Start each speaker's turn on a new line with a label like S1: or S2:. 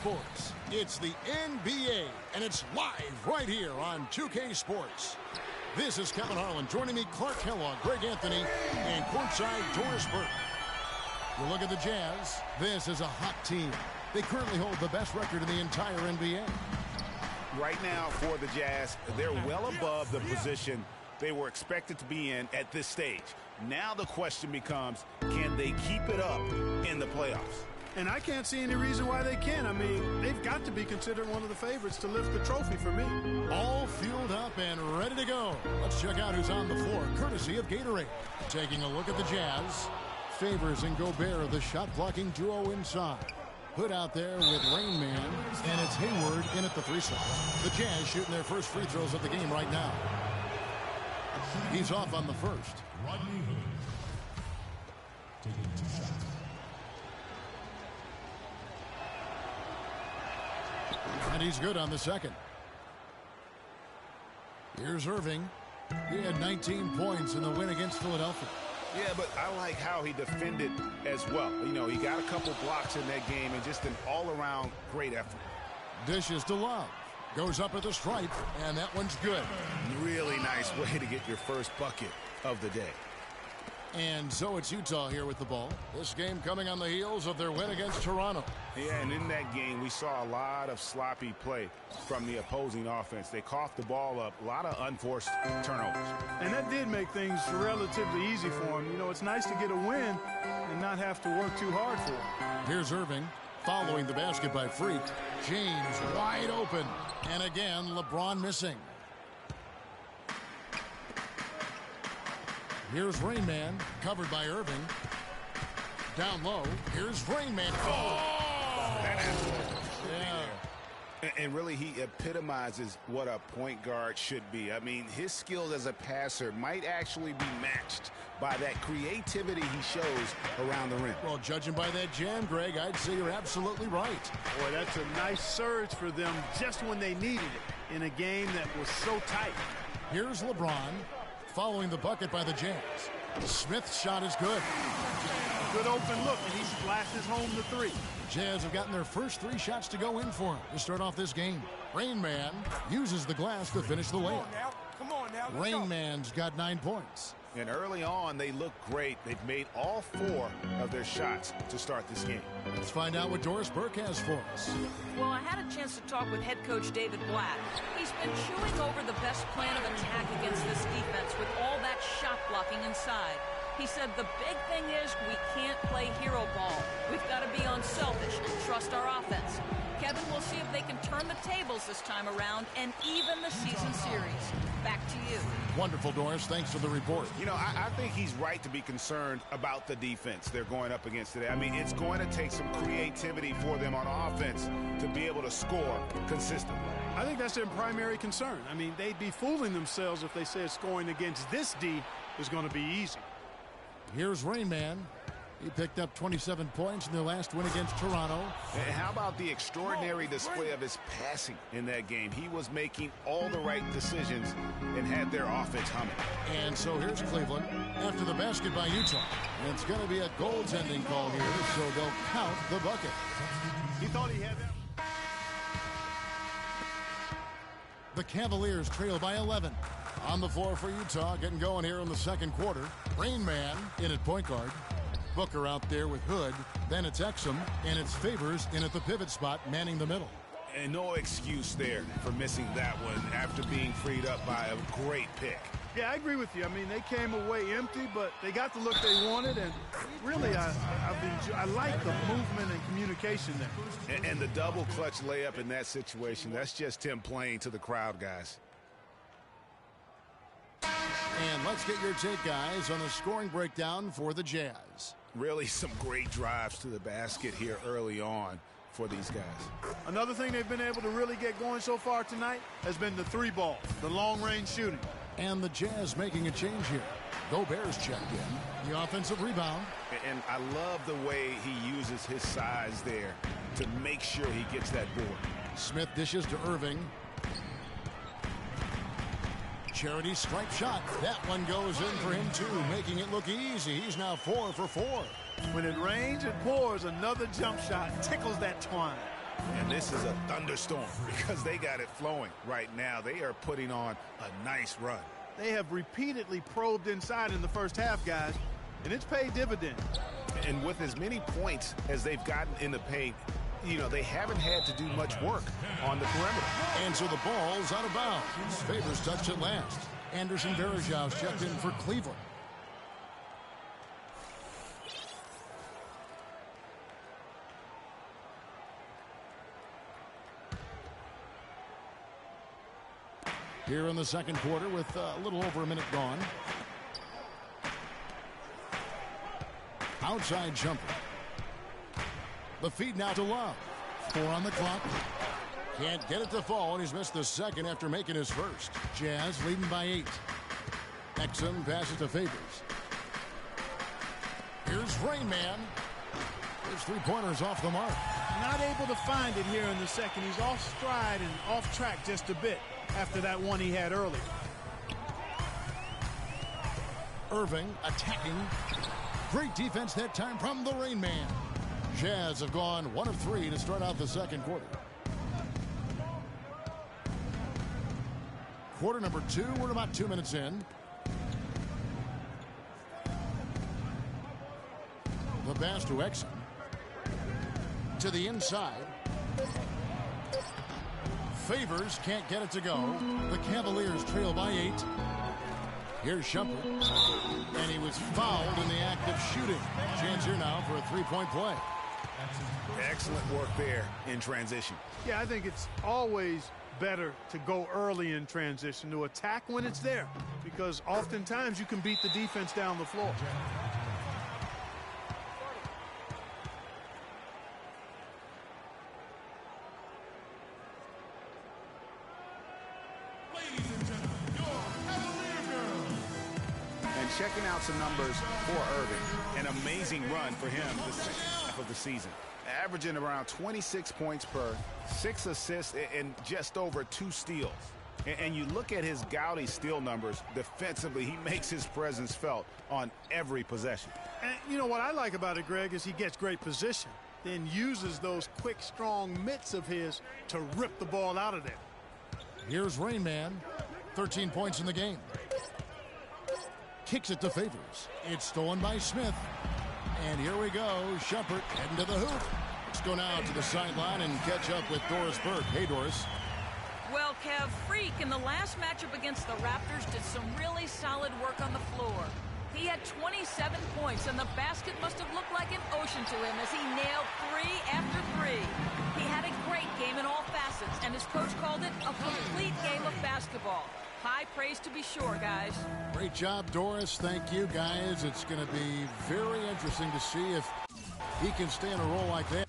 S1: sports. It's the NBA, and it's live right here on 2K Sports. This is Kevin Harlan. Joining me, Clark Kellogg, Greg Anthony, and courtside Doris Burke. You look at the Jazz. This is a hot team. They currently hold the best record in the entire NBA.
S2: Right now for the Jazz, they're well above the position they were expected to be in at this stage. Now the question becomes, can they keep it up in the playoffs?
S3: And I can't see any reason why they can. I mean, they've got to be considered one of the favorites to lift the trophy for me.
S1: All fueled up and ready to go. Let's check out who's on the floor, courtesy of Gatorade. Taking a look at the Jazz. Favors and Gobert, the shot-blocking duo inside. Hood out there with Rain Man, and it's Hayward in at the three slot. The Jazz shooting their first free throws of the game right now. He's off on the first. Rodney Hood taking 2 shots. And he's good on the second. Here's Irving. He had 19 points in the win against Philadelphia.
S2: Yeah, but I like how he defended as well. You know, he got a couple blocks in that game and just an all-around great effort.
S1: Dishes to Love. Goes up at the stripe, and that one's good.
S2: Really nice way to get your first bucket of the day.
S1: And so it's Utah here with the ball. This game coming on the heels of their win against Toronto.
S2: Yeah, and in that game, we saw a lot of sloppy play from the opposing offense. They coughed the ball up, a lot of unforced turnovers.
S3: And that did make things relatively easy for them. You know, it's nice to get a win and not have to work too hard for it.
S1: Here's Irving following the basket by Freak. James wide open. And again, LeBron missing. Here's Rain Man, covered by Irving. Down low, here's Rain Man. Oh!
S2: Yeah. And really, he epitomizes what a point guard should be. I mean, his skills as a passer might actually be matched by that creativity he shows around the rim.
S1: Well, judging by that jam, Greg, I'd say you're absolutely right.
S3: Boy, that's a nice surge for them just when they needed it in a game that was so tight.
S1: Here's LeBron. Following the bucket by the Jazz. Smith's shot is good.
S3: Good open look, and he splashes home the three.
S1: Jazz have gotten their first 3 shots to go in for him to start off this game. Rain Man uses the glass to finish the layup.
S3: Come on now.
S1: Rain Man's got 9 points.
S2: And early on, they look great. They've made all 4 of their shots to start this game.
S1: Let's find out what Doris Burke has for us.
S4: Well, I had a chance to talk with head coach David Blatt. He's been chewing over the best plan of attack against this defense with all that shot blocking inside. He said the big thing is we can't play hero ball. We've got to be unselfish and trust our offense. Kevin, we'll see if they can turn the tables this time around and even the season series. Back to you.
S1: Wonderful, Doris. Thanks for the report.
S2: You know, I think he's right to be concerned about the defense they're going up against today. I mean, it's going to take some creativity for them on offense to be able to score consistently.
S3: I think that's their primary concern. I mean, they'd be fooling themselves if they said scoring against this D is going to be easy.
S1: Here's Rain Man. He picked up 27 points in their last win against Toronto.
S2: And how about the extraordinary display of his passing in that game? He was making all the right decisions and had their offense humming.
S1: And so here's Cleveland after the basket by Utah. And it's going to be a goaltending call here, so they'll count the bucket.
S3: He thought he had that.
S1: The Cavaliers trail by 11. On the floor for Utah, getting going here in the second quarter. Rain Man in at point guard. Booker out there with Hood. Then it's Exum, and it's Favors in at the pivot spot, manning the middle.
S2: And no excuse there for missing that one after being freed up by a great pick.
S3: Yeah, I agree with you. I mean, they came away empty, but they got the look they wanted, and really, I like the movement and communication there.
S2: And the double clutch layup in that situation, that's just him playing to the crowd, guys.
S1: And let's get your take, guys, on the scoring breakdown for the Jazz.
S2: Really some great drives to the basket here early on for these guys.
S3: Another thing they've been able to really get going so far tonight has been the 3 ball, the long-range shooting.
S1: And the Jazz making a change here. Gobert's checked in. The offensive rebound.
S2: And I love the way he uses his size there to make sure he gets that board.
S1: Smith dishes to Irving. Charity stripe shot. That one goes in for him, too, making it look easy. He's now 4 for 4.
S3: When it rains and pours, another jump shot tickles that twine.
S2: And this is a thunderstorm because they got it flowing right now. They are putting on a nice run.
S3: They have repeatedly probed inside in the first half, guys, and it's paid dividends.
S2: And with as many points as they've gotten in the paint, you know, they haven't had to do much work on the perimeter.
S1: And so the ball's out of bounds. Favors touched it last. Anderson Varejao checked in for Cleveland. Here in the second quarter with a little over a minute gone. Outside jumper. The feed now to Love. 4 on the clock. Can't get it to fall, and he's missed the second after making his first. Jazz leading by 8. Exum passes to Favors. Here's Rain Man. His three-pointers off the mark.
S3: Not able to find it here in the second. He's off stride and off track just a bit after that one he had early.
S1: Irving attacking. Great defense that time from the Rain Man. Jazz have gone 1 of 3 to start out the second quarter. Quarter number 2, we're about 2 minutes in. The pass to Exum. To the inside. Favors can't get it to go. The Cavaliers trail by 8. Here's Shumpert. And he was fouled in the act of shooting. Chance here now for a three-point play.
S2: Excellent work there in transition.
S3: Yeah, I think it's always better to go early in transition, to attack when it's there, because oftentimes you can beat the defense down the floor.
S2: And checking out some numbers for Irving. An amazing run for him this second half of the season. Averaging around 26 points per, 6 assists, and just over 2 steals. And you look at his gaudy steal numbers defensively, he makes his presence felt on every possession.
S3: And you know what I like about it, Greg, is he gets great position, then uses those quick, strong mitts of his to rip the ball out of there.
S1: Here's Rain Man. 13 points in the game. Kicks it to Favors. It's stolen by Smith. And here we go. Shumpert heading to the hoop. Let's go now to the sideline and catch up with Doris Burke. Hey, Doris.
S4: Well, Kev, Freak in the last matchup against the Raptors did some really solid work on the floor. He had 27 points, and the basket must have looked like an ocean to him as he nailed 3 after 3. He had a great game in all facets, and his coach called it a complete game of basketball. High praise to be sure, guys.
S1: Great job, Doris. Thank you, guys. It's going to be very interesting to see if he can stay in a role like that.